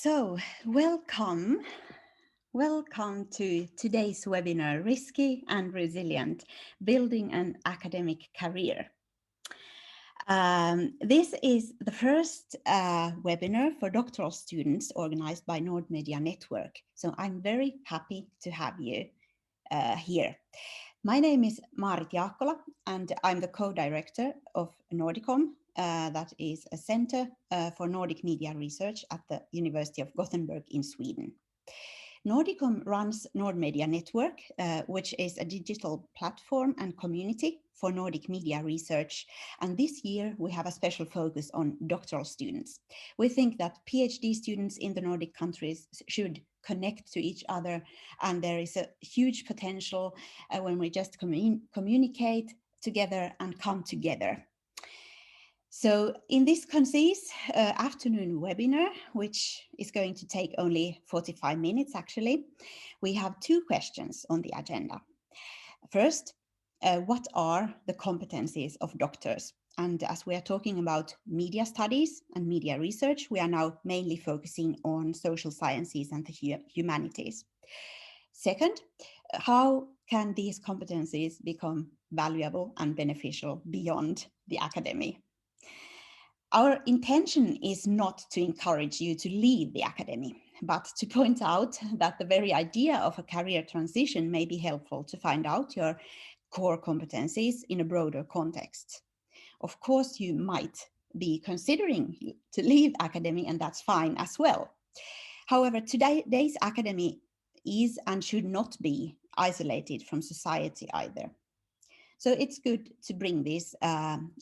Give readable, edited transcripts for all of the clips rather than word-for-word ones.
So, welcome. Welcome to today's webinar, Risky and Resilient, Building an Academic Career. This is the first webinar for doctoral students organized by Nordmedia Network. So I'm very happy to have you here. My name is Maarit Jaakkola, and I'm the co-director of Nordicom, that is a center for Nordic media research at the University of Gothenburg in Sweden. Nordicom runs Nordmedia Network, which is a digital platform and community for Nordic media research. And this year we have a special focus on doctoral students. We think that PhD students in the Nordic countries should connect to each other, and there is a huge potential when we just communicate together and come together. So in this concise afternoon webinar, which is going to take only 45 minutes actually, we have two questions on the agenda. First, what are the competencies of doctors? And as we are talking about media studies and media research, we are now mainly focusing on social sciences and the humanities. Second, how can these competencies become valuable and beneficial beyond the academy? Our intention is not to encourage you to leave the academy, but to point out that the very idea of a career transition may be helpful to find out your core competencies in a broader context. Of course, you might be considering to leave academy, and that's fine as well. However, today's academy is and should not be isolated from society either. So it's good to bring these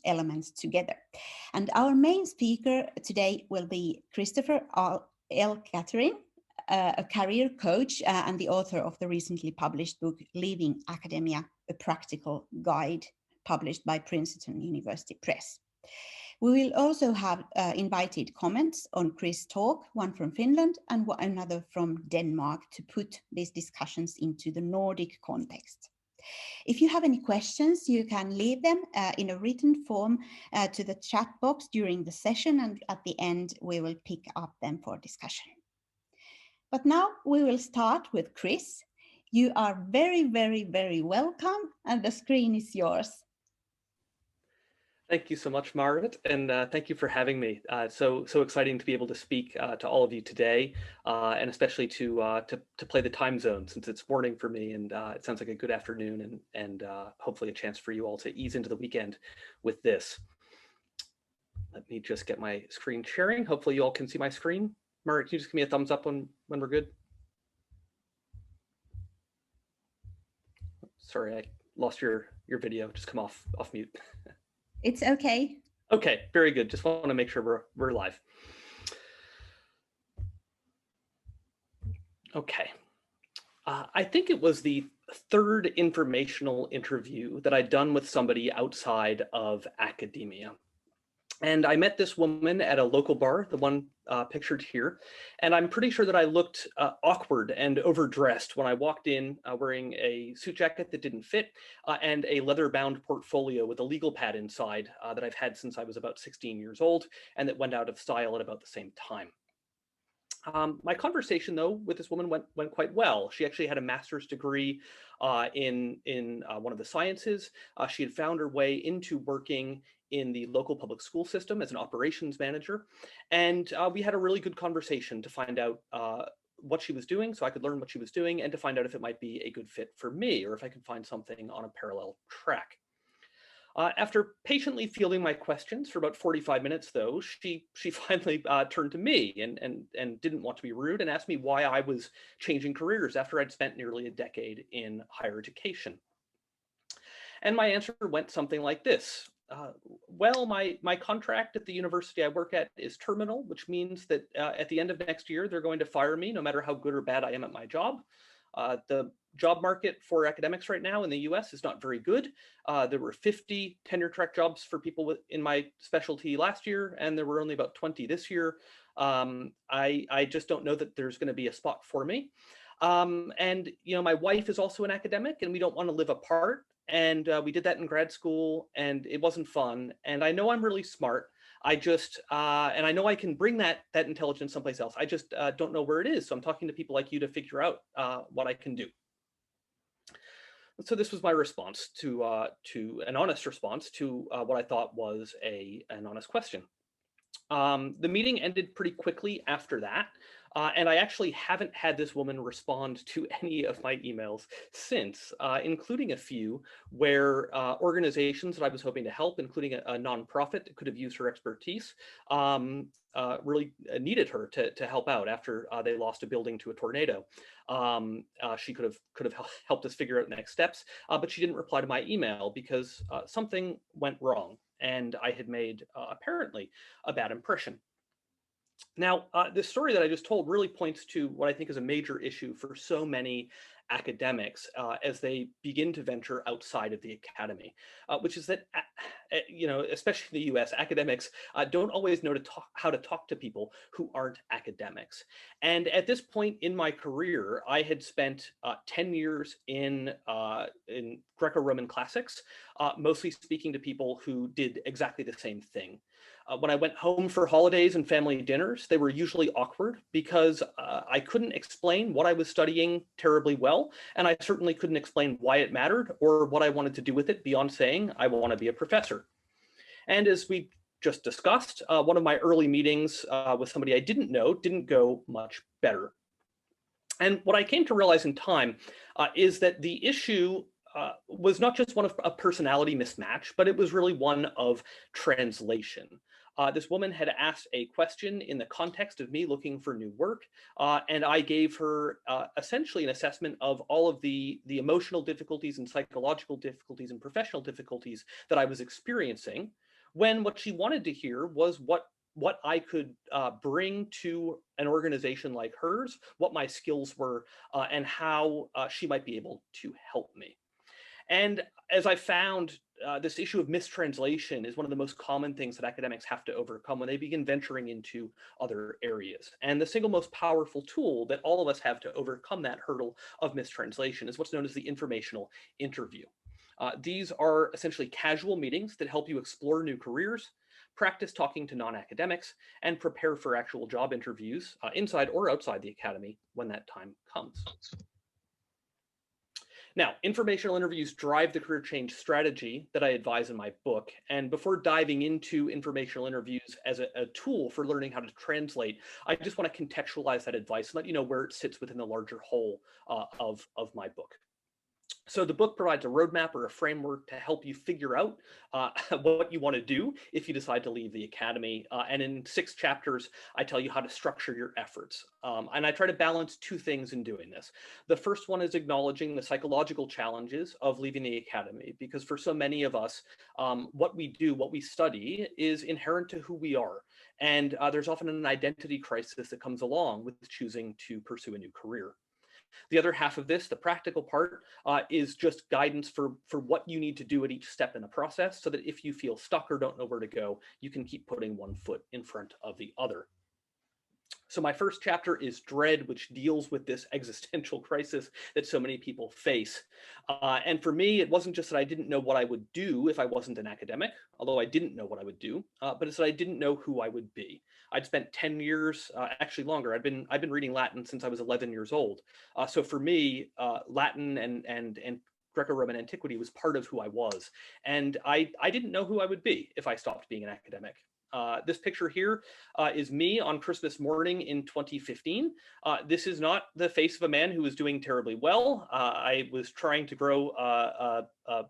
elements together. And our main speaker today will be Christopher L. Caterine, a career coach and the author of the recently published book, Leaving Academia, a Practical Guide, published by Princeton University Press. We will also have invited comments on Chris' talk, one from Finland and another from Denmark, to put these discussions into the Nordic context. If you have any questions, you can leave them in a written form to the chat box during the session, and at the end we will pick up them for discussion. But now we will start with Chris. You are very, very, very welcome, and the screen is yours. Thank you so much, Maarit, and thank you for having me. So exciting to be able to speak to all of you today, and especially to play the time zone, since it's morning for me, and it sounds like a good afternoon, and hopefully a chance for you all to ease into the weekend with this. Let me just get my screen sharing. Hopefully you all can see my screen. Maarit, can you just give me a thumbs up when we're good? Sorry, I lost your video. Just come off mute. It's okay. Okay, very good. Just want to make sure we're live. Okay. I think it was the third informational interview that I'd done with somebody outside of academia. And I met this woman at a local bar, the one pictured here, and I'm pretty sure that I looked awkward and overdressed when I walked in wearing a suit jacket that didn't fit and a leather-bound portfolio with a legal pad inside that I've had since I was about 16 years old, and that went out of style at about the same time. My conversation, though, with this woman went quite well. She actually had a master's degree in one of the sciences. She had found her way into working in the local public school system as an operations manager. And we had a really good conversation to find out what she was doing so I could learn what she was doing, and to find out if it might be a good fit for me or if I could find something on a parallel track. After patiently fielding my questions for about 45 minutes, though, she finally turned to me and didn't want to be rude and asked me why I was changing careers after I'd spent nearly a decade in higher education. And my answer went something like this. Well, my contract at the university I work at is terminal, which means that at the end of next year, they're going to fire me no matter how good or bad I am at my job. The job market for academics right now in the US is not very good. There were 50 tenure track jobs for people in my specialty last year, and there were only about 20 this year. I just don't know that there's going to be a spot for me. And my wife is also an academic, and we don't want to live apart. And we did that in grad school, and it wasn't fun. And I know I'm really smart, I just, and I know I can bring that intelligence someplace else. I just don't know where it is. So I'm talking to people like you to figure out what I can do. So this was my response to an honest response to what I thought was an honest question. The meeting ended pretty quickly after that, and I actually haven't had this woman respond to any of my emails since, including a few where organizations that I was hoping to help, including a nonprofit that could have used her expertise, really needed her to help out after they lost a building to a tornado. She could have helped us figure out next steps, but she didn't reply to my email because something went wrong, and I had made apparently a bad impression. Now, this story that I just told really points to what I think is a major issue for so many academics as they begin to venture outside of the academy, which is that, especially in the US, academics don't always know how to talk to people who aren't academics. And at this point in my career, I had spent 10 years in Greco-Roman classics, mostly speaking to people who did exactly the same thing. When I went home for holidays and family dinners, they were usually awkward because I couldn't explain what I was studying terribly well, and I certainly couldn't explain why it mattered or what I wanted to do with it beyond saying I want to be a professor. And as we just discussed, one of my early meetings with somebody I didn't know didn't go much better. And what I came to realize in time is that the issue was not just one of a personality mismatch, but it was really one of translation. This woman had asked a question in the context of me looking for new work, and I gave her essentially an assessment of all of the emotional difficulties and psychological difficulties and professional difficulties that I was experiencing, when what she wanted to hear was what I could bring to an organization like hers, what my skills were, and how she might be able to help me. And as I found, this issue of mistranslation is one of the most common things that academics have to overcome when they begin venturing into other areas. And the single most powerful tool that all of us have to overcome that hurdle of mistranslation is what's known as the informational interview. These are essentially casual meetings that help you explore new careers, practice talking to non-academics, and prepare for actual job interviews inside or outside the academy when that time comes. Now, informational interviews drive the career change strategy that I advise in my book. And before diving into informational interviews as a tool for learning how to translate, I just want to contextualize that advice and let you know where it sits within the larger whole of my book. So the book provides a roadmap or a framework to help you figure out what you want to do if you decide to leave the academy. And in 6 chapters, I tell you how to structure your efforts. And I try to balance 2 things in doing this. The first one is acknowledging the psychological challenges of leaving the academy, because for so many of us, what we do, what we study is inherent to who we are. And there's often an identity crisis that comes along with choosing to pursue a new career. The other half of this, the practical part, is just guidance for what you need to do at each step in the process, so that if you feel stuck or don't know where to go, you can keep putting one foot in front of the other. So my first chapter is Dread, which deals with this existential crisis that so many people face. And for me, it wasn't just that I didn't know what I would do if I wasn't an academic, although I didn't know what I would do, but it's that I didn't know who I would be. I'd spent 10 years, actually longer. I've been reading Latin since I was 11 years old. So for me, Latin and Greco-Roman antiquity was part of who I was. And I didn't know who I would be if I stopped being an academic. This picture here is me on Christmas morning in 2015. This is not the face of a man who was doing terribly well. I was trying to grow a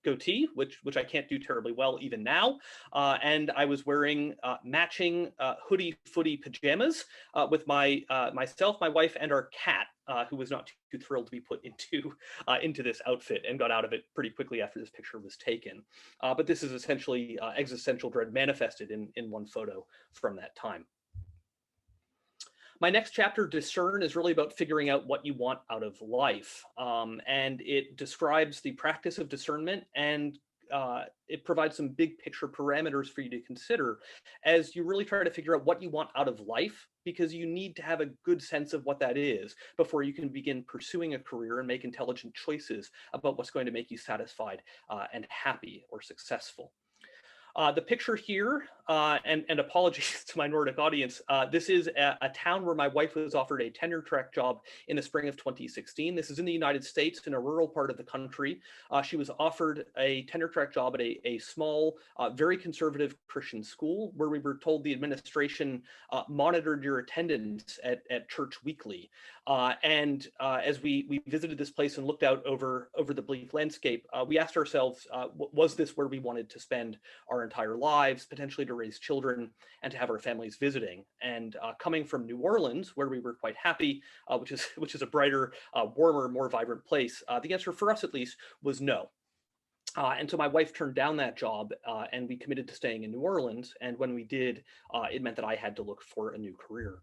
goatee, which I can't do terribly well even now. And I was wearing matching hoodie footy pajamas with myself, my wife, and our cat, who was not too thrilled to be put into this outfit and got out of it pretty quickly after this picture was taken. But this is essentially existential dread manifested in one photo from that time. My next chapter, Discern, is really about figuring out what you want out of life. And it describes the practice of discernment, and it provides some big picture parameters for you to consider as you really try to figure out what you want out of life, because you need to have a good sense of what that is before you can begin pursuing a career and make intelligent choices about what's going to make you satisfied and happy or successful. The picture here, and apologies to my Nordic audience, this is a town where my wife was offered a tenure track job in the spring of 2016. This is in the United States, in a rural part of the country. She was offered a tenure track job at a small, very conservative Christian school, where we were told the administration monitored your attendance at church weekly. As we visited this place and looked out over the bleak landscape, we asked ourselves, was this where we wanted to spend our entire lives, potentially to raise children and to have our families visiting? And coming from New Orleans, where we were quite happy, which is a brighter, warmer, more vibrant place, the answer for us at least was no. And so my wife turned down that job, and we committed to staying in New Orleans. And when we did, it meant that I had to look for a new career.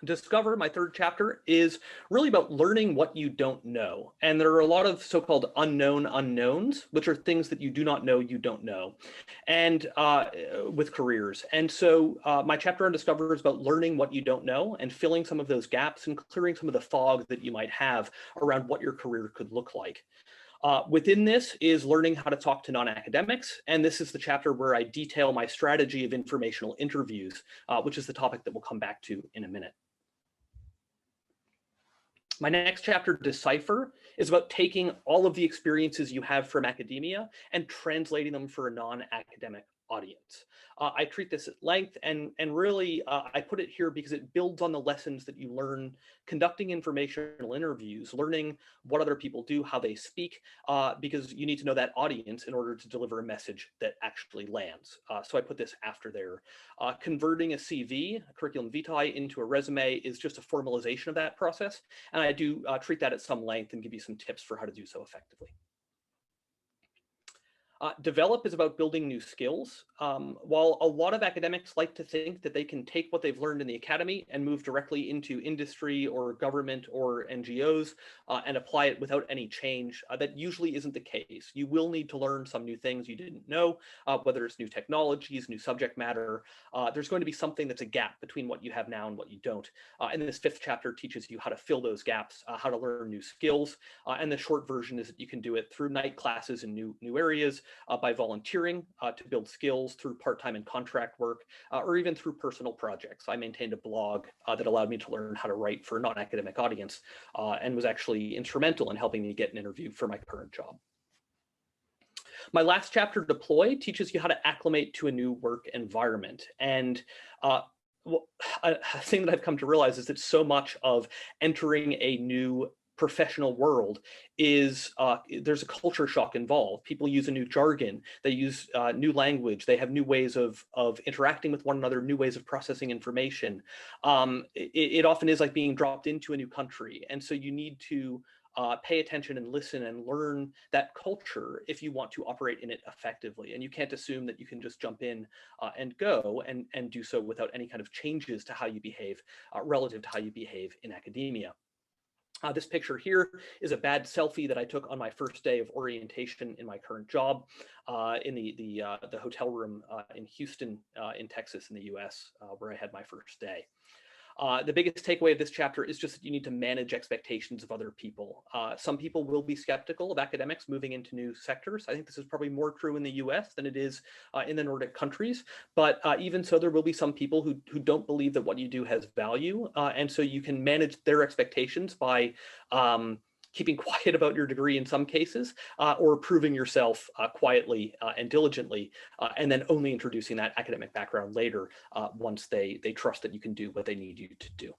Discover, my third chapter, is really about learning what you don't know. And there are a lot of so-called unknown unknowns, which are things that you do not know you don't know, and with careers. And so my chapter on Discover is about learning what you don't know and filling some of those gaps and clearing some of the fog that you might have around what your career could look like. Within this is learning how to talk to non-academics, and this is the chapter where I detail my strategy of informational interviews, which is the topic that we'll come back to in a minute. My next chapter, Decipher, is about taking all of the experiences you have from academia and translating them for a non-academic audience. I treat this at length, and really I put it here because it builds on the lessons that you learn conducting informational interviews, learning what other people do, how they speak, because you need to know that audience in order to deliver a message that actually lands. So I put this after there. Converting a CV, a curriculum vitae, into a resume is just a formalization of that process, and I do treat that at some length and give you some tips for how to do so effectively. Develop is about building new skills. While a lot of academics like to think that they can take what they've learned in the academy and move directly into industry or government or NGOs and apply it without any change, that usually isn't the case. You will need to learn some new things you didn't know, whether it's new technologies, new subject matter. There's going to be something that's a gap between what you have now and what you don't. And this fifth chapter teaches you how to fill those gaps, how to learn new skills. And the short version is that you can do it through night classes in new areas, by volunteering to build skills, through part-time and contract work, or even through personal projects. I maintained a blog that allowed me to learn how to write for a non-academic audience, and was actually instrumental in helping me get an interview for my current job. My last chapter, Deploy, teaches you how to acclimate to a new work environment. And well, a thing that I've come to realize is that so much of entering a new professional world is there's a culture shock involved. People use a new jargon, they use new language, they have new ways of interacting with one another, new ways of processing information. It often is like being dropped into a new country, and so you need to pay attention and listen and learn that culture if you want to operate in it effectively. And you can't assume that you can just jump in and go and do so without any kind of changes to how you behave relative to how you behave in academia. This picture here is a bad selfie that I took on my first day of orientation in my current job in the hotel room in Houston, in Texas, in the US, where I had my first day. The biggest takeaway of this chapter is just that you need to manage expectations of other people. Some people will be skeptical of academics moving into new sectors. I think this is probably more true in the US than it is in the Nordic countries. But even so, there will be some people who don't believe that what you do has value. And so you can manage their expectations by keeping quiet about your degree in some cases, or proving yourself quietly and diligently, and then only introducing that academic background later once they trust that you can do what they need you to do.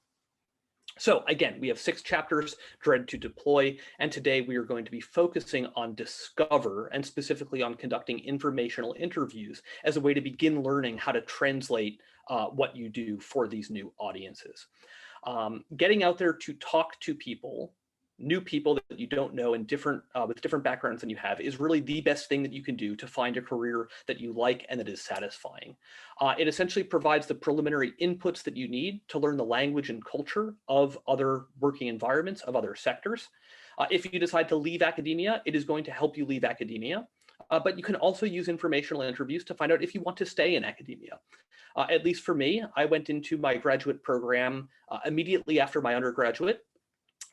So again, we have 6 chapters, Dread to Deploy, and today we are going to be focusing on Discover, and specifically on conducting informational interviews as a way to begin learning how to translate what you do for these new audiences. Getting out there to talk to people, new people that you don't know and with different backgrounds than you have, is really the best thing that you can do to find a career that you like and that is satisfying. It essentially provides the preliminary inputs that you need to learn the language and culture of other working environments, of other sectors. If you decide to leave academia, it is going to help you leave academia. But you can also use informational interviews to find out if you want to stay in academia. At least for me, I went into my graduate program immediately after my undergraduate,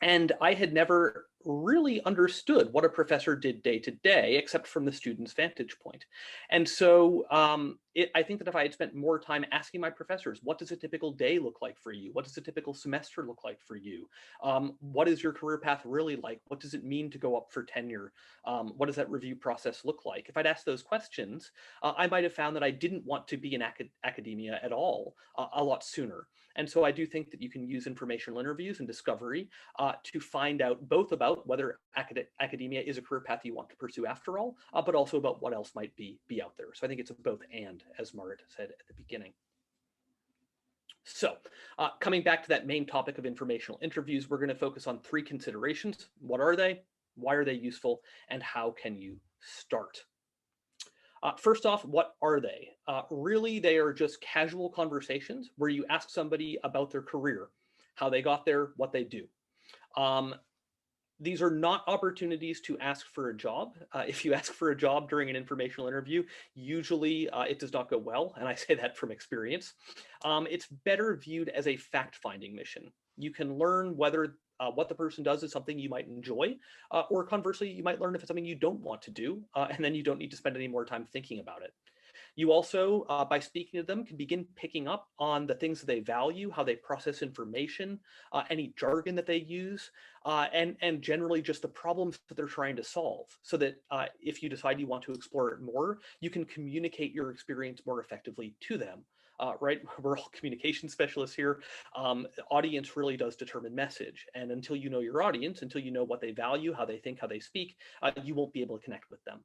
and I had never really understood what a professor did day to day, except from the student's vantage point. And so I think that if I had spent more time asking my professors, what does a typical day look like for you? What does a typical semester look like for you? What is your career path really like? What does it mean to go up for tenure? What does that review process look like? If I'd asked those questions, I might have found that I didn't want to be in academia at all a lot sooner. And so I do think that you can use informational interviews and discovery to find out both about whether academia is a career path you want to pursue after all, but also about what else might be out there. So I think it's a both and, as Marit said at the beginning. So coming back to that main topic of informational interviews, we're going to focus on three considerations. What are they? Why are they useful? And how can you start? First off, what are they? Really, they are just casual conversations where you ask somebody about their career, how they got there, what they do. These are not opportunities to ask for a job. If you ask for a job during an informational interview, usually it does not go well, and I say that from experience. It's better viewed as a fact-finding mission. You can learn whether what the person does is something you might enjoy, or conversely, you might learn if it's something you don't want to do, and then you don't need to spend any more time thinking about it. You also, by speaking to them, can begin picking up on the things that they value, how they process information, any jargon that they use, and generally just the problems that they're trying to solve, so that if you decide you want to explore it more, you can communicate your experience more effectively to them. Right? We're all communication specialists here. Audience really does determine message. And until you know your audience, until you know what they value, how they think, how they speak, you won't be able to connect with them.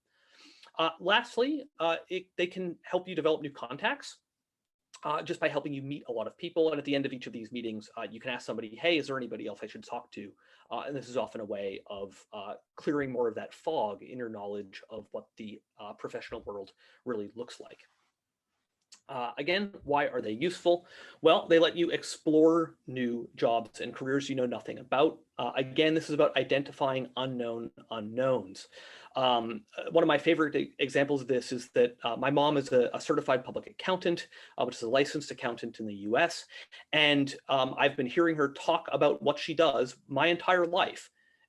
Lastly, they can help you develop new contacts just by helping you meet a lot of people. And at the end of each of these meetings, you can ask somebody, hey, is there anybody else I should talk to? And this is often a way of clearing more of that fog in your knowledge of what the professional world really looks like. Again, why are they useful? Well, they let you explore new jobs and careers you know nothing about. Again, this is about identifying unknown unknowns. One of my favorite examples of this is that my mom is a certified public accountant, which is a licensed accountant in the US. And I've been hearing her talk about what she does my entire life.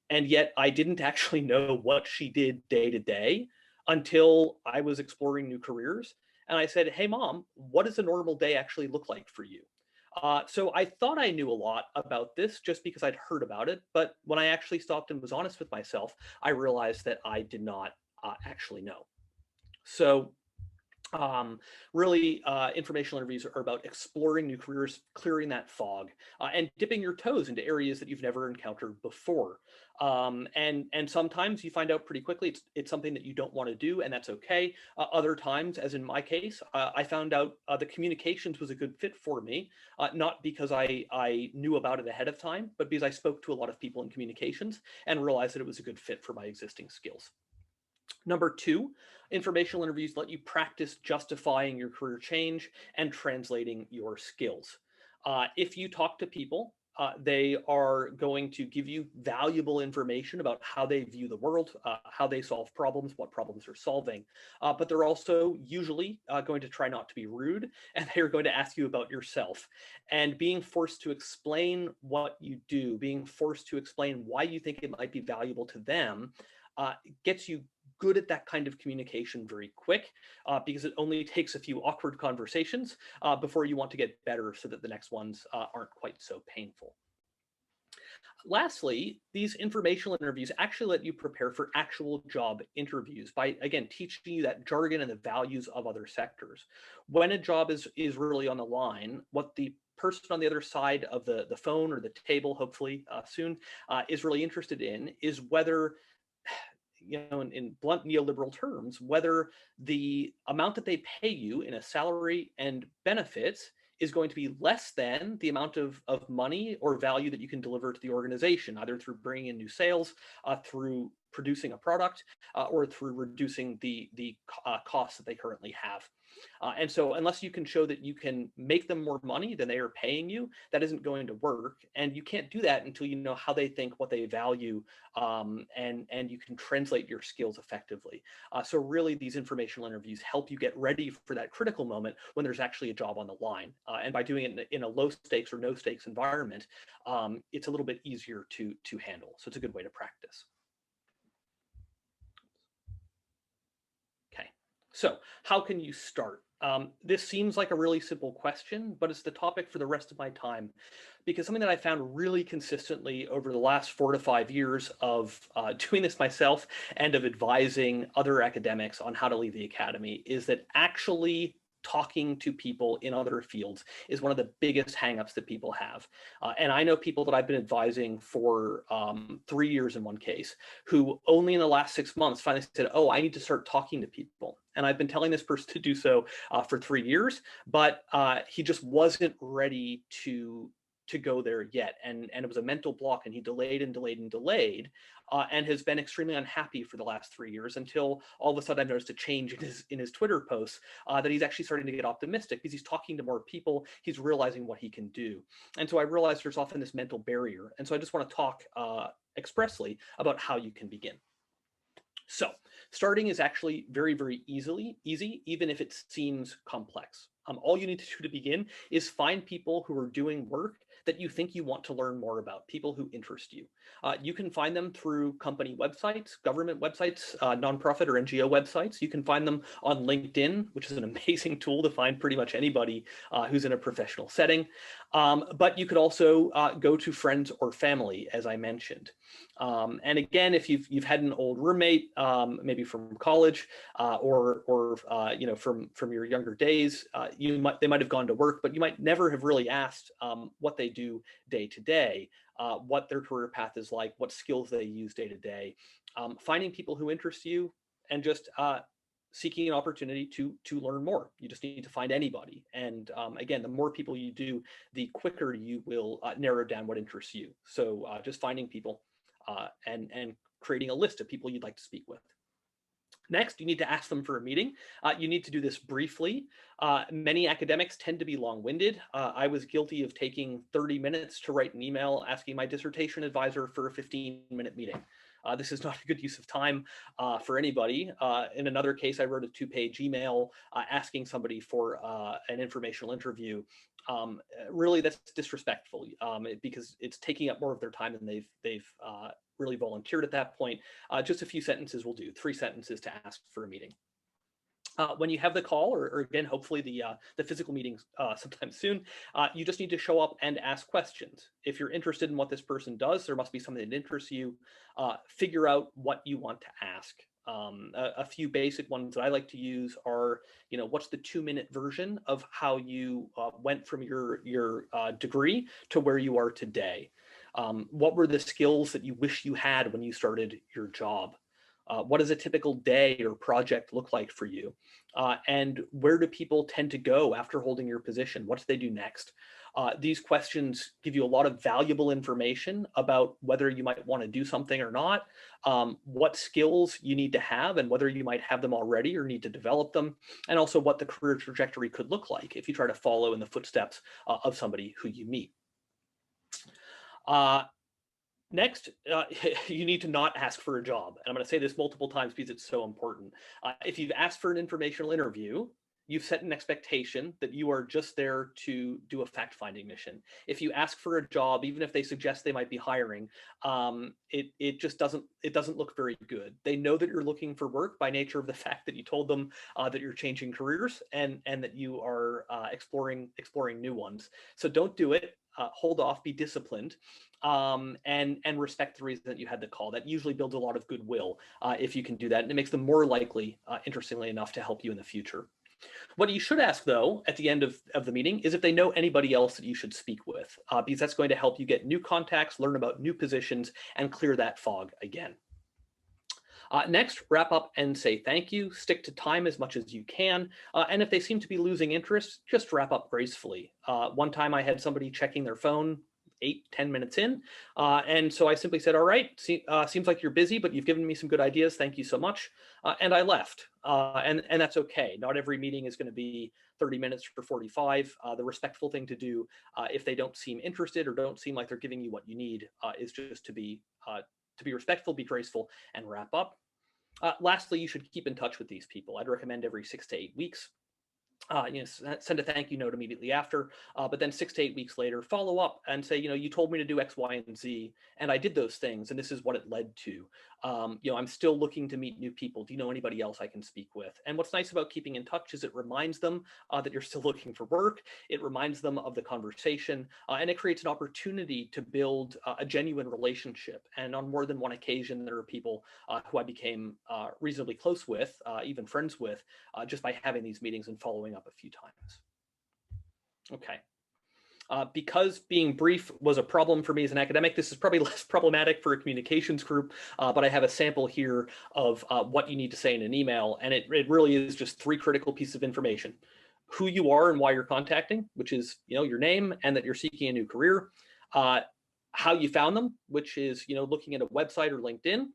And yet I didn't actually know what she did day to day until I was exploring new careers. And I said, hey, Mom, what does a normal day actually look like for you? So I thought I knew a lot about this just because I'd heard about it. But when I actually stopped and was honest with myself, I realized that I did not actually know. So really, informational interviews are about exploring new careers, clearing that fog, and dipping your toes into areas that you've never encountered before. And sometimes you find out pretty quickly it's something that you don't want to do, and that's okay. Other times, as in my case, I found out the communications was a good fit for me, not because I knew about it ahead of time, but because I spoke to a lot of people in communications and realized that it was a good fit for my existing skills. Number two, informational interviews let you practice justifying your career change and translating your skills. If you talk to people, they are going to give you valuable information about how they view the world, how they solve problems, what problems they're solving. But they're also usually going to try not to be rude, and they're going to ask you about yourself. And being forced to explain what you do, being forced to explain why you think it might be valuable to them, gets you good at that kind of communication very quick, because it only takes a few awkward conversations before you want to get better so that the next ones aren't quite so painful. Lastly, these informational interviews actually let you prepare for actual job interviews by, again, teaching you that jargon and the values of other sectors. When a job is really on the line, what the person on the other side of the phone or the table, hopefully soon, is really interested in is whether, in blunt neoliberal terms, whether the amount that they pay you in a salary and benefits is going to be less than the amount of money or value that you can deliver to the organization, either through bringing in new sales, through producing a product or through reducing the costs that they currently have. And so unless you can show that you can make them more money than they are paying you, that isn't going to work. And you can't do that until you know how they think, what they value, and you can translate your skills effectively. So really, these informational interviews help you get ready for that critical moment when there's actually a job on the line. And by doing it in a low stakes or no stakes environment, it's a little bit easier to handle. So it's a good way to practice. Okay, so how can you start? This seems like a really simple question, but it's the topic for the rest of my time, because something that I found really consistently over the last 4 to 5 years of doing this myself and of advising other academics on how to leave the academy is that actually talking to people in other fields is one of the biggest hangups that people have. And I know people that I've been advising for 3 years in one case, who only in the last 6 months finally said, oh, I need to start talking to people. And I've been telling this person to do so for 3 years, but he just wasn't ready to go there yet. And it was a mental block, and he delayed and delayed and delayed, and has been extremely unhappy for the last 3 years, until all of a sudden I've noticed a change in his Twitter posts, that he's actually starting to get optimistic because he's talking to more people, he's realizing what he can do. And so I realized there's often this mental barrier. And so I just want to talk expressly about how you can begin. So starting is actually very, very easy, even if it seems complex. All you need to do to begin is find people who are doing work that you think you want to learn more about, people who interest you. You can find them through company websites, government websites, nonprofit or NGO websites. You can find them on LinkedIn, which is an amazing tool to find pretty much anybody who's in a professional setting. But you could also go to friends or family, as I mentioned. And again, if you've had an old roommate, maybe from college or you know, from your younger days, they might have gone to work, but you might never have really asked what they do day to day, what their career path is like, what skills they use day to day. Finding people who interest you and just seeking an opportunity to learn more. You just need to find anybody. And again, the more people you do, the quicker you will narrow down what interests you. So just finding people and creating a list of people you'd like to speak with. Next, you need to ask them for a meeting. You need to do this briefly. Many academics tend to be long-winded. I was guilty of taking 30 minutes to write an email asking my dissertation advisor for a 15-minute meeting. This is not a good use of time for anybody. In another case, I wrote a 2-page email asking somebody for an informational interview. Really, that's disrespectful because it's taking up more of their time than they've really volunteered at that point. Just a few sentences will do, 3 sentences to ask for a meeting. When you have the call, or again, hopefully the physical meeting sometime soon, you just need to show up and ask questions. If you're interested in what this person does, there must be something that interests you. Figure out what you want to ask. A few basic ones that I like to use are, you know, what's the 2-minute version of how you went from your degree to where you are today? What were the skills that you wish you had when you started your job? What does a typical day or project look like for you? And where do people tend to go after holding your position? What do they do next? These questions give you a lot of valuable information about whether you might want to do something or not, what skills you need to have and whether you might have them already or need to develop them, and also what the career trajectory could look like if you try to follow in the footsteps of somebody who you meet. Next, you need to not ask for a job. And I'm going to say this multiple times because it's so important. If you've asked for an informational interview, you've set an expectation that you are just there to do a fact-finding mission. If you ask for a job, even if they suggest they might be hiring, it just doesn't look very good. They know that you're looking for work by nature of the fact that you told them that you're changing careers and that you are exploring new ones. So don't do it. Hold off, be disciplined, and respect the reason that you had the call. That usually builds a lot of goodwill if you can do that, and it makes them more likely, interestingly enough, to help you in the future. What you should ask, though, at the end of the meeting is if they know anybody else that you should speak with, because that's going to help you get new contacts, learn about new positions, and clear that fog again. Next, wrap up and say thank you. Stick to time as much as you can. And if they seem to be losing interest, just wrap up gracefully. One time I had somebody checking their phone 8-10 minutes in. And so I simply said, all right, seems like you're busy, but you've given me some good ideas. Thank you so much. And I left. And that's okay. Not every meeting is going to be 30 minutes or 45. The respectful thing to do, if they don't seem interested or don't seem like they're giving you what you need, is just to be respectful, be graceful, and wrap up. Lastly, you should keep in touch with these people. I'd recommend every 6 to 8 weeks. Send a thank you note immediately after, but then 6 to 8 weeks later, follow up and say, you told me to do X, Y, and Z, and I did those things, and this is what it led to. I'm still looking to meet new people. Do you know anybody else I can speak with? And what's nice about keeping in touch is it reminds them that you're still looking for work. It reminds them of the conversation, and it creates an opportunity to build a genuine relationship. And on more than one occasion, there are people who I became reasonably close with, even friends with, just by having these meetings and following up a few times. Okay. Because being brief was a problem for me as an academic, this is probably less problematic for a communications group, but I have a sample here of what you need to say in an email, and it really is just 3 critical pieces of information. Who you are and why you're contacting, which is your name and that you're seeking a new career. How you found them, which is looking at a website or LinkedIn.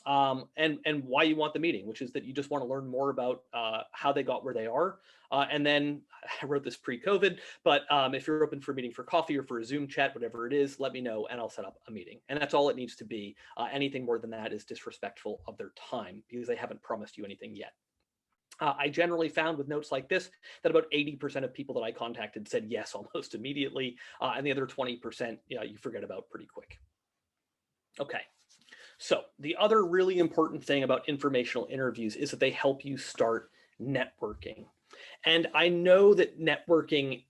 And why you want the meeting, which is that you just want to learn more about how they got where they are. And then I wrote this pre-COVID, but if you're open for a meeting for coffee or for a Zoom chat, whatever it is, let me know and I'll set up a meeting. And that's all it needs to be. Anything more than that is disrespectful of their time because they haven't promised you anything yet. I generally found with notes like this that about 80% of people that I contacted said yes almost immediately, and the other 20% you forget about pretty quick. Okay. So the other really important thing about informational interviews is that they help you start networking. And I know that networking,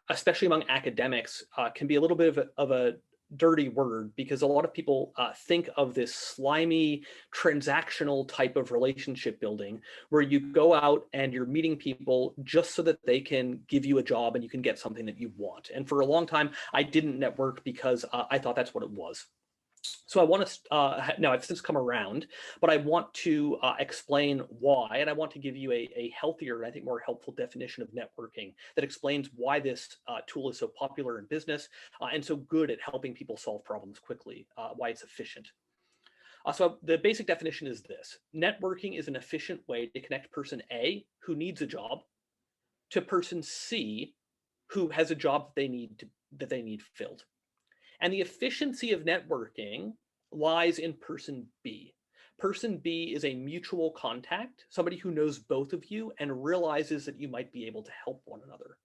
especially among academics, can be a little bit of a dirty word because a lot of people think of this slimy transactional type of relationship building where you go out and you're meeting people just so that they can give you a job and you can get something that you want. And for a long time, I didn't network because I thought that's what it was. So I want to, now I've since come around, but I want to explain why, and I want to give you a healthier and I think more helpful definition of networking that explains why this tool is so popular in business and so good at helping people solve problems quickly, why it's efficient. So the basic definition is this: networking is an efficient way to connect person A, who needs a job, to person C, who has a job that they need filled. And the efficiency of networking lies in person B. Person B is a mutual contact, somebody who knows both of you and realizes that you might be able to help one another.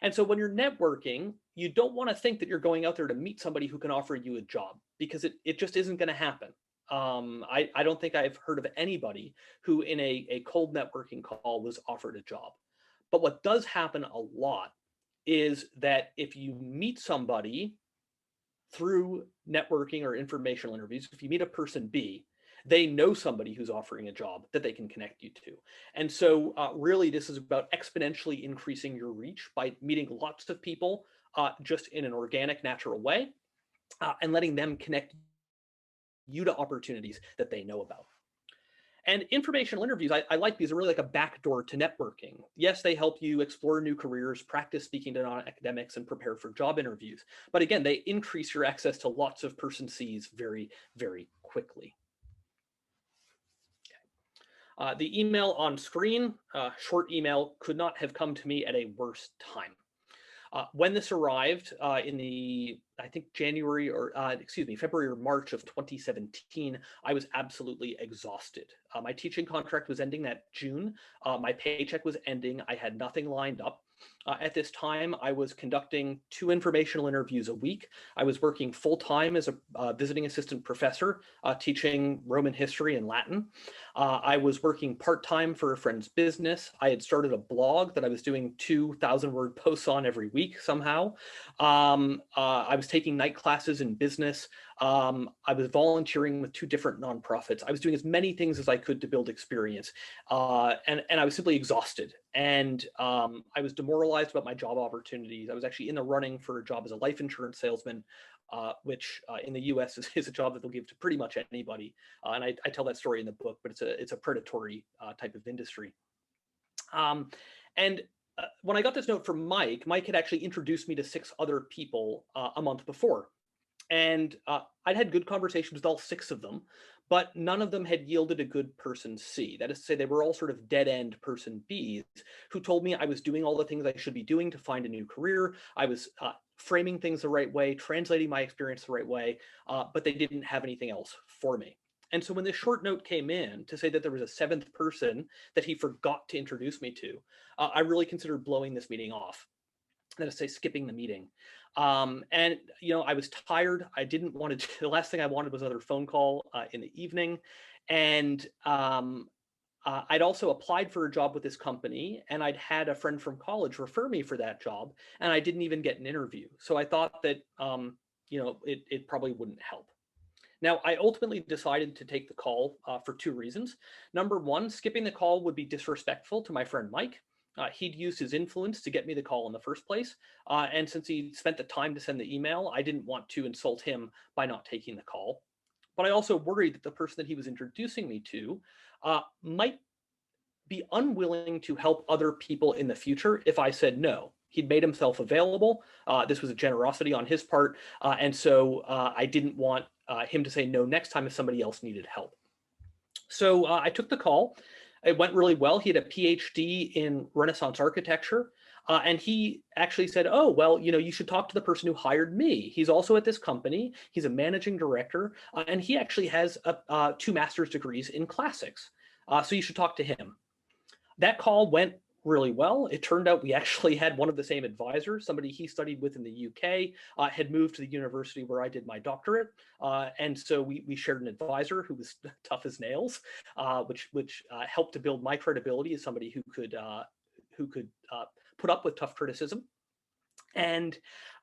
And so when you're networking, you don't want to think that you're going out there to meet somebody who can offer you a job because it just isn't going to happen. I don't think I've heard of anybody who in a cold networking call was offered a job. But what does happen a lot is that if you meet somebody through networking or informational interviews, if you meet a person B, they know somebody who's offering a job that they can connect you to. And so really this is about exponentially increasing your reach by meeting lots of people just in an organic, natural way and letting them connect you to opportunities that they know about. And informational interviews, I like these, are really like a backdoor to networking. Yes, they help you explore new careers, practice speaking to non-academics, and prepare for job interviews. But again, they increase your access to lots of person Cs very, very quickly. Okay. The email on screen, short email, could not have come to me at a worse time. When this arrived in the, I think February or March of 2017, I was absolutely exhausted. My teaching contract was ending that June. My paycheck was ending. I had nothing lined up. At this time, I was conducting 2 informational interviews a week. I was working full-time as a visiting assistant professor, teaching Roman history and Latin. I was working part-time for a friend's business. I had started a blog that I was doing 2,000-word posts on every week somehow. I was taking night classes in business. I was volunteering with 2 different nonprofits. I was doing as many things as I could to build experience. And I was simply exhausted. And I was demoralized about my job opportunities. I was actually in the running for a job as a life insurance salesman, which in the US is a job that they'll give to pretty much anybody. And I tell that story in the book, but it's a predatory type of industry. And when I got this note from Mike, Mike had actually introduced me to 6 other people a month before. And I'd had good conversations with all 6 of them, but none of them had yielded a good person C. That is to say, they were all sort of dead-end person Bs who told me I was doing all the things I should be doing to find a new career. I was framing things the right way, translating my experience the right way, but they didn't have anything else for me. And so when this short note came in to say that there was a 7th person that he forgot to introduce me to, I really considered blowing this meeting off. That is to say, skipping the meeting. And, you know, I was tired. I didn't want to, the last thing I wanted was another phone call in the evening. And I'd also applied for a job with this company, and I'd had a friend from college refer me for that job, and I didn't even get an interview. So I thought that, you know, it probably wouldn't help. Now, I ultimately decided to take the call for 2 reasons. Number one, skipping the call would be disrespectful to my friend Mike. He'd used his influence to get me the call in the first place. And since he spent the time to send the email, I didn't want to insult him by not taking the call. But I also worried that the person that he was introducing me to might be unwilling to help other people in the future if I said no. He'd made himself available. This was a generosity on his part. And so I didn't want him to say no next time if somebody else needed help. So I took the call. It went really well. He had a PhD in Renaissance architecture. And he actually said, oh, well, you know, you should talk to the person who hired me. He's also at this company. He's a managing director. And he actually has 2 master's degrees in classics. So you should talk to him. That call went really well. It turned out we actually had one of the same advisors, somebody he studied with in the UK, had moved to the university where I did my doctorate. And so we shared an advisor who was tough as nails, which helped to build my credibility as somebody who could put up with tough criticism. And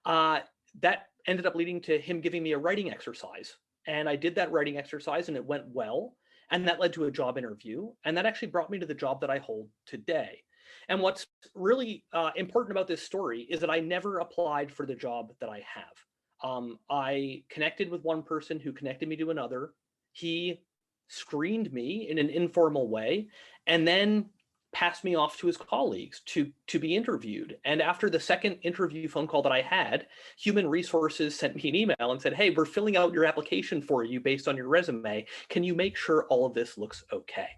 that ended up leading to him giving me a writing exercise. And I did that writing exercise and it went well. And that led to a job interview. And that actually brought me to the job that I hold today. And what's really important about this story is that I never applied for the job that I have. I connected with one person who connected me to another. He screened me in an informal way and then passed me off to his colleagues to be interviewed. And after the second interview phone call that I had, Human Resources sent me an email and said, hey, we're filling out your application for you based on your resume. Can you make sure all of this looks okay?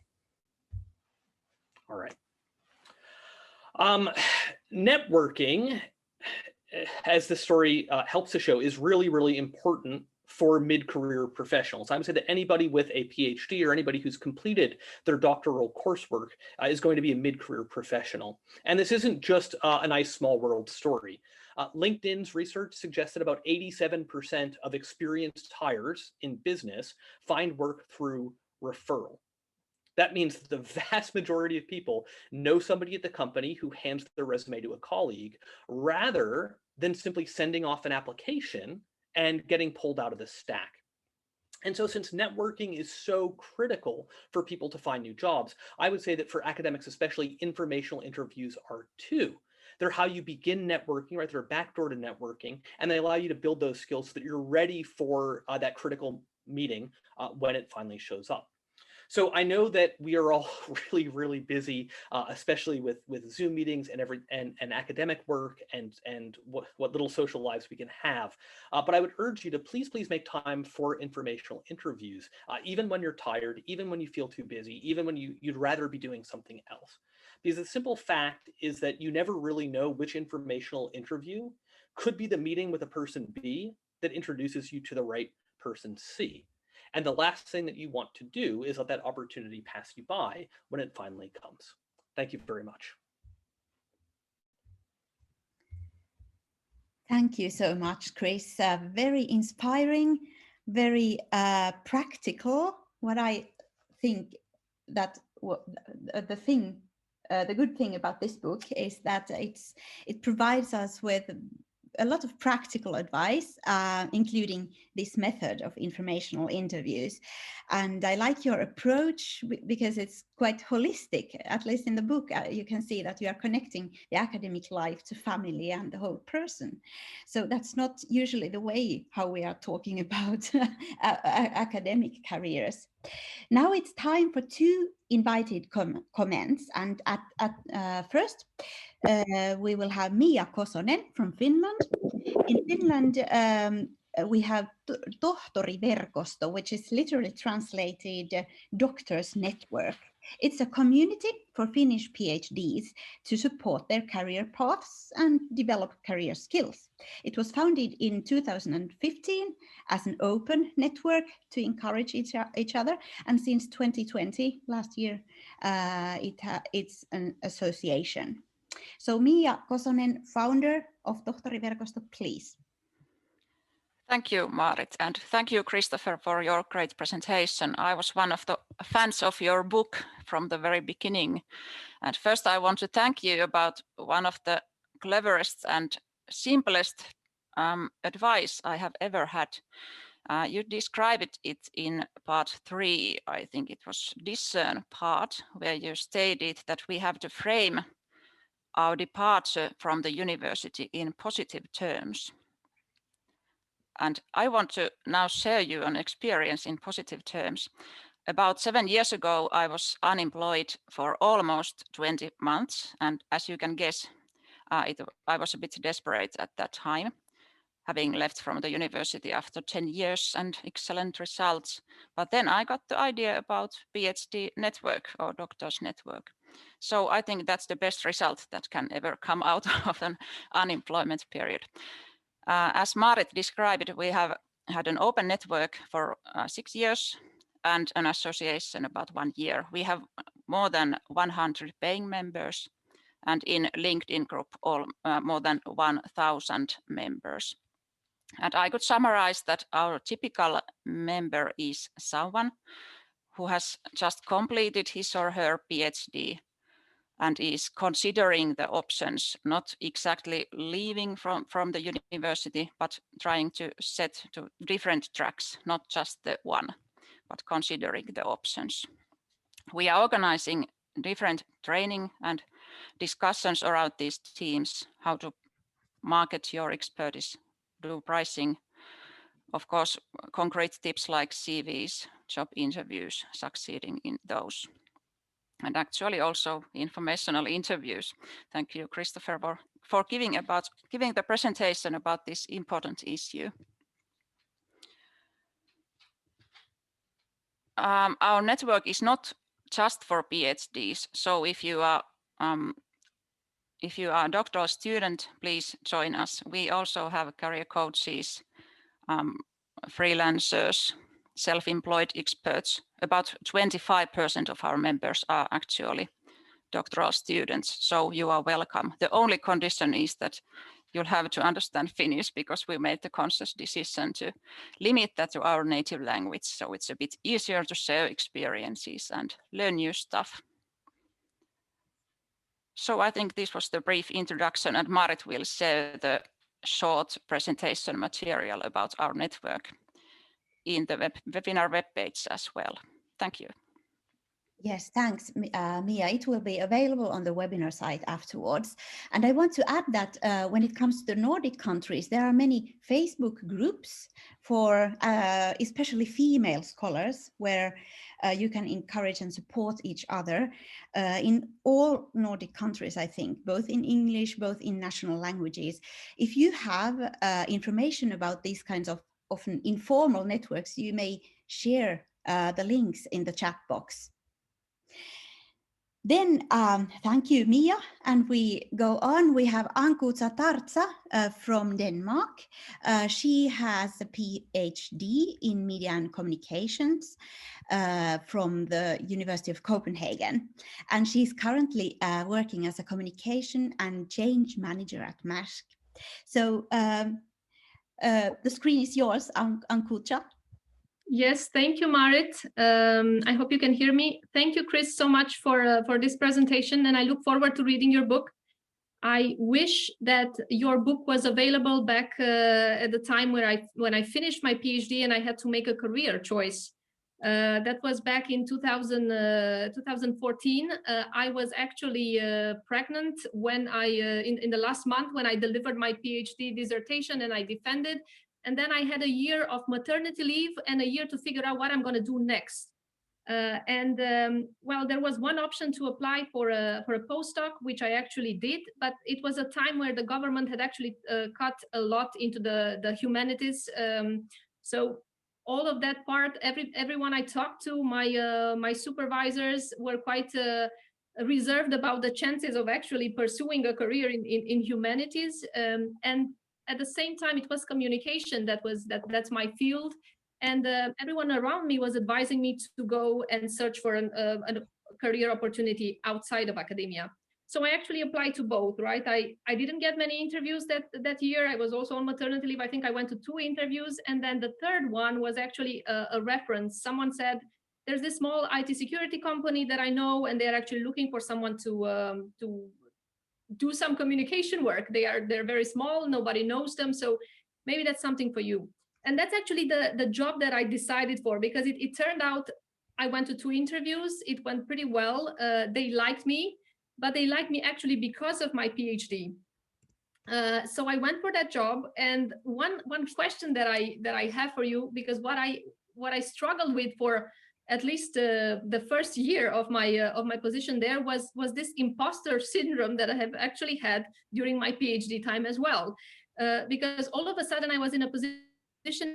All right. Networking, as the story helps to show, is really, really important for mid-career professionals. I would say that anybody with a PhD or anybody who's completed their doctoral coursework is going to be a mid-career professional. And this isn't just a nice small world story. LinkedIn's research suggests that about 87% of experienced hires in business find work through referral. That means that the vast majority of people know somebody at the company who hands their resume to a colleague rather than simply sending off an application and getting pulled out of the stack. And so since networking is so critical for people to find new jobs, I would say that for academics, especially, informational interviews are too. They're how you begin networking, right? They're a backdoor to networking, and they allow you to build those skills so that you're ready for that critical meeting when it finally shows up. So I know that we are all really, really busy, especially with Zoom meetings and academic work and what little social lives we can have. But I would urge you to please make time for informational interviews, even when you're tired, even when you feel too busy, even when you'd rather be doing something else. Because the simple fact is that you never really know which informational interview could be the meeting with a person B that introduces you to the right person C. And the last thing that you want to do is let that opportunity pass you by when it finally comes. Thank you very much. Thank you so much, Chris. Very inspiring, very practical. What I think that the good thing about this book is that it provides us with a lot of practical advice, including this method of informational interviews. And I like your approach because it's quite holistic. At least in the book, you can see that you are connecting the academic life to family and the whole person. So that's not usually the way how we are talking about academic careers. Now it's time for two invited comments, and at first we will have Mia Kosonen from Finland. In Finland, we have Tohtoriverkosto, which is literally translated Doctors Network. It's a community for Finnish PhDs to support their career paths and develop career skills. It was founded in 2015 as an open network to encourage each other, and since 2020, last year, it's an association. So Mia Kosonen, founder of Tohtoriverkosto, please. Thank you, Marit, and thank you, Christopher, for your great presentation. I was one of the fans of your book from the very beginning. And first, I want to thank you about one of the cleverest and simplest advice I have ever had. You described it in part 3, I think it was discern part, where you stated that we have to frame our departure from the university in positive terms. And I want to now share you an experience in positive terms. About 7 years ago, I was unemployed for almost 20 months. And as you can guess, I was a bit desperate at that time, having left from the university after 10 years and excellent results. But then I got the idea about PhD network or Doctors Network. So I think that's the best result that can ever come out of an unemployment period. As Marit described, we have had an open network for 6 years and an association about 1 year. We have more than 100 paying members, and in LinkedIn group, more than 1,000 members. And I could summarize that our typical member is someone who has just completed his or her PhD and is considering the options, not exactly leaving from the university, but trying to set to different tracks, not just the one, but considering the options. We are organizing different training and discussions around these teams, how to market your expertise, do pricing, of course, concrete tips like CVs, job interviews, succeeding in those. And actually also informational interviews. Thank you, Christopher, for giving the presentation about this important issue. Our network is not just for PhDs. So if you are a doctoral student, please join us. We also have career coaches, freelancers, self-employed experts. About 25% of our members are actually doctoral students, so you are welcome. The only condition is that you'll have to understand Finnish, because we made the conscious decision to limit that to our native language, so it's a bit easier to share experiences and learn new stuff. So I think this was the brief introduction, and Marit will share the short presentation material about our network in the webinar webpage as well. Thank you. Yes, thanks, Mia. It will be available on the webinar site afterwards. And I want to add that when it comes to the Nordic countries, there are many Facebook groups for especially female scholars, where you can encourage and support each other in all Nordic countries, I think, both in English, both in national languages. If you have information about these kinds of often informal networks, you may share the links in the chat box. Then thank you, Mia, and we go on. We have Ankuza Tartsa from Denmark. She has a PhD in media and communications from the University of Copenhagen, and she's currently working as a communication and change manager at Maersk. So the screen is yours, Ankuza. Yes, thank you, Marit. I hope you can hear me. Thank you, Chris, so much for this presentation, and I look forward to reading your book. I wish that your book was available back at the time when I finished my PhD and I had to make a career choice. That was back in 2014. I was actually pregnant when in the last month when I delivered my PhD dissertation and I defended. And then I had a year of maternity leave and a year to figure out what I'm going to do next. Well, there was one option to apply for a postdoc, which I actually did, but it was a time where the government had actually cut a lot into the humanities. So all of that part, everyone I talked to, my supervisors were quite reserved about the chances of actually pursuing a career in humanities. And at the same time, it was communication that's my field. And everyone around me was advising me to go and search for a career opportunity outside of academia. So I actually applied to both, right? I didn't get many interviews that year. I was also on maternity leave. I think I went to 2 interviews. And then the third one was actually a reference. Someone said, there's this small IT security company that I know, and they're actually looking for someone to do some communication work. They're very small, nobody knows them. So maybe that's something for you. And that's actually the job that I decided for, because it turned out I went to 2 interviews. It went pretty well. They liked me, but they liked me actually because of my PhD. So I went for that job. And one question that I have for you, because what I struggled with for at least the first year of my position there was this imposter syndrome that I have actually had during my PhD time as well, because all of a sudden I was in a position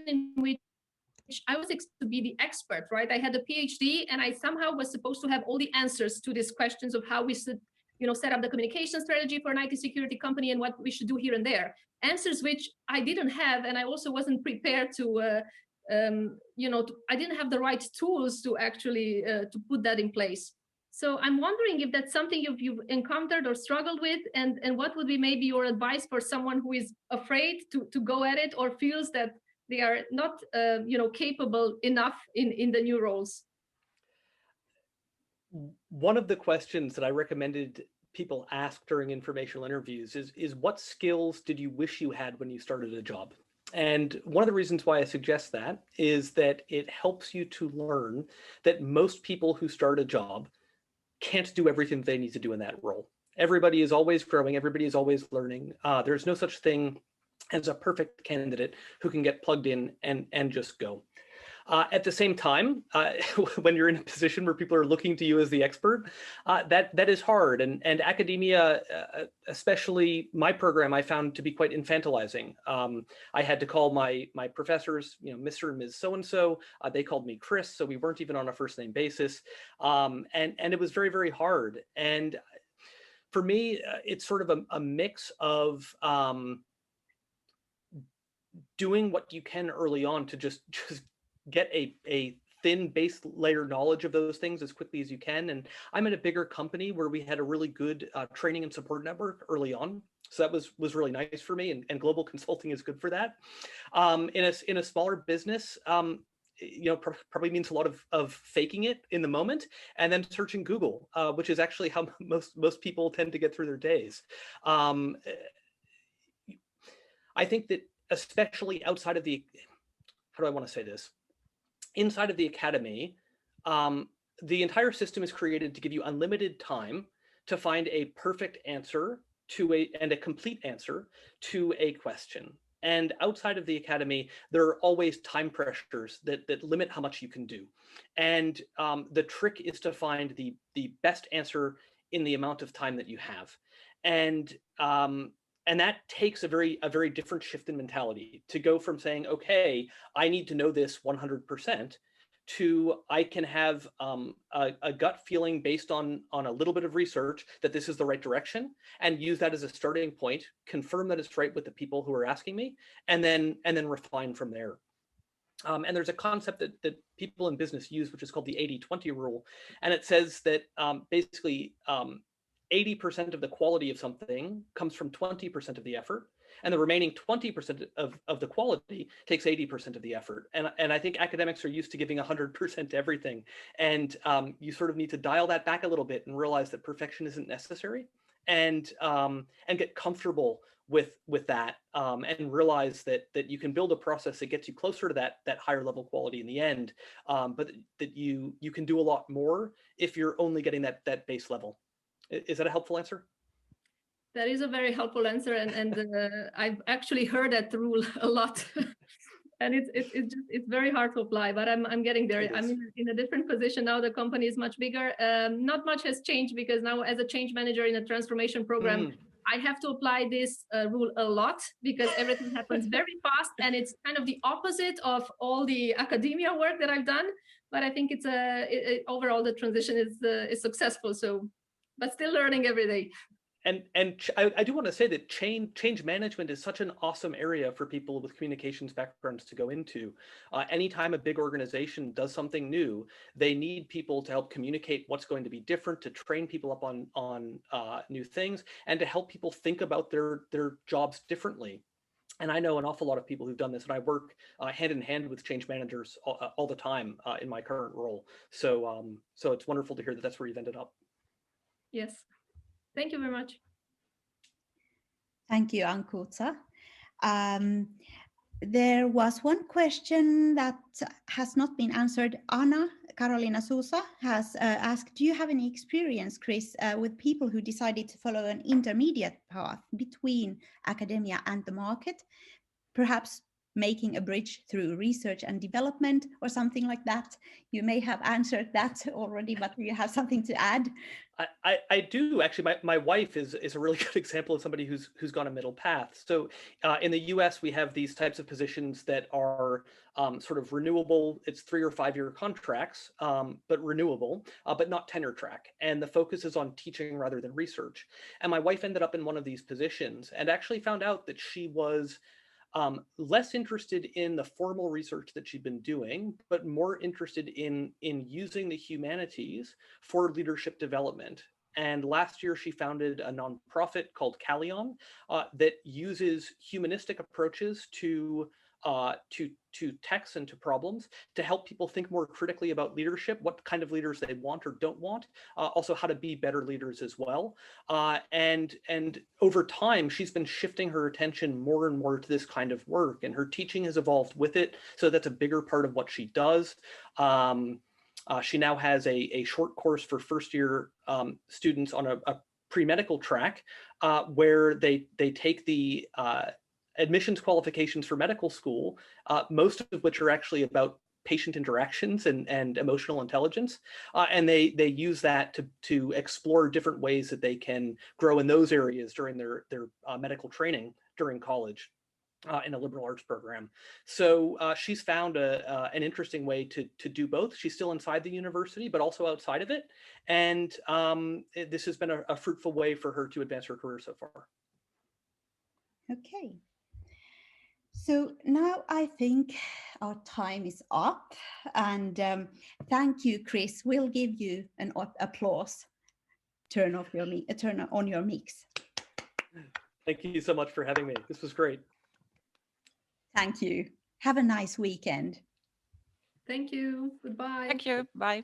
in which I was expected to be the expert, right? I had a PhD, and I somehow was supposed to have all the answers to these questions of how we should, set up the communication strategy for an IT security company and what we should do here and there. Answers which I didn't have, and I also wasn't prepared to. I didn't have the right tools to actually to put that in place. So I'm wondering if that's something you've encountered or struggled with, and what would be maybe your advice for someone who is afraid to go at it or feels that they are not, capable enough in the new roles? One of the questions that I recommended people ask during informational interviews is what skills did you wish you had when you started a job? And one of the reasons why I suggest that is that it helps you to learn that most people who start a job can't do everything they need to do in that role. Everybody is always growing. Everybody is always learning. There's no such thing as a perfect candidate who can get plugged in and just go. At the same time, when you're in a position where people are looking to you as the expert, that is hard. And academia, especially my program, I found to be quite infantilizing. I had to call my professors, Mr. and Ms. So-and-so. They called me Chris, so we weren't even on a first name basis. And it was very, very hard. And for me, it's sort of a mix of doing what you can early on to just get a thin base layer knowledge of those things as quickly as you can. And I'm in a bigger company where we had a really good training and support network early on. So that was really nice for me, and global consulting is good for that. In a smaller business, probably means a lot of faking it in the moment and then searching Google, which is actually how most people tend to get through their days. I think that especially outside of how do I want to say this? Inside of the academy, the entire system is created to give you unlimited time to find a perfect answer and a complete answer to a question. And outside of the academy, there are always time pressures that limit how much you can do. And the trick is to find the best answer in the amount of time that you have. And that takes a very different shift in mentality to go from saying, okay, I need to know this 100%, to I can have a gut feeling based on a little bit of research that this is the right direction, and use that as a starting point, confirm that it's right with the people who are asking me, and then refine from there. And there's a concept that people in business use, which is called the 80-20 rule. And it says that basically 80% of the quality of something comes from 20% of the effort, and the remaining 20% of the quality takes 80% of the effort. And I think academics are used to giving 100% to everything. And you sort of need to dial that back a little bit and realize that perfection isn't necessary, and get comfortable with that, and realize that you can build a process that gets you closer to that higher level quality in the end, but that you can do a lot more if you're only getting that base level. Is that a helpful answer? That is a very helpful answer, and I've actually heard that rule a lot. And it's very hard to apply, but I'm getting there. I'm in a different position now. The company is much bigger. Not much has changed because now, as a change manager in a transformation program, I have to apply this rule a lot because everything happens very fast, and it's kind of the opposite of all the academia work that I've done. But I think it's overall the transition is successful. So, but still learning every day. And I do want to say that change management is such an awesome area for people with communications backgrounds to go into. Anytime a big organization does something new, they need people to help communicate what's going to be different, to train people up on new things, and to help people think about their jobs differently. And I know an awful lot of people who've done this, and I work hand in hand with change managers all the time in my current role. So so it's wonderful to hear that that's where you've ended up. Yes. Thank you very much. Thank you, Ankuta. There was one question that has not been answered. Anna Carolina Sousa has asked, do you have any experience, Chris, with people who decided to follow an intermediate path between academia and the market, perhaps making a bridge through research and development or something like that? You may have answered that already, but do you have something to add? I do actually. My wife is a really good example of somebody who's gone a middle path. So in the US, we have these types of positions that are sort of renewable. It's 3 or 5 year contracts, but renewable, but not tenure track. And the focus is on teaching rather than research. And my wife ended up in one of these positions and actually found out that she was less interested in the formal research that she'd been doing, but more interested in using the humanities for leadership development. And last year, she founded a nonprofit called Caterine that uses humanistic approaches to texts and to problems to help people think more critically about leadership, what kind of leaders they want or don't want, also how to be better leaders as well. And over time, she's been shifting her attention more and more to this kind of work, and her teaching has evolved with it. So that's a bigger part of what she does. She now has a short course for first year students on a pre-medical track where they take the admissions qualifications for medical school, most of which are actually about patient interactions and emotional intelligence. And they use that to explore different ways that they can grow in those areas during their medical training during college in a liberal arts program. So she's found an interesting way to do both. She's still inside the university, but also outside of it. And this has been a fruitful way for her to advance her career so far. Okay. So now I think our time is up, and thank you, Chris. We'll give you an applause. Turn on your mix. Thank you so much for having me. This was great. Thank you. Have a nice weekend. Thank you. Goodbye. Thank you. Bye.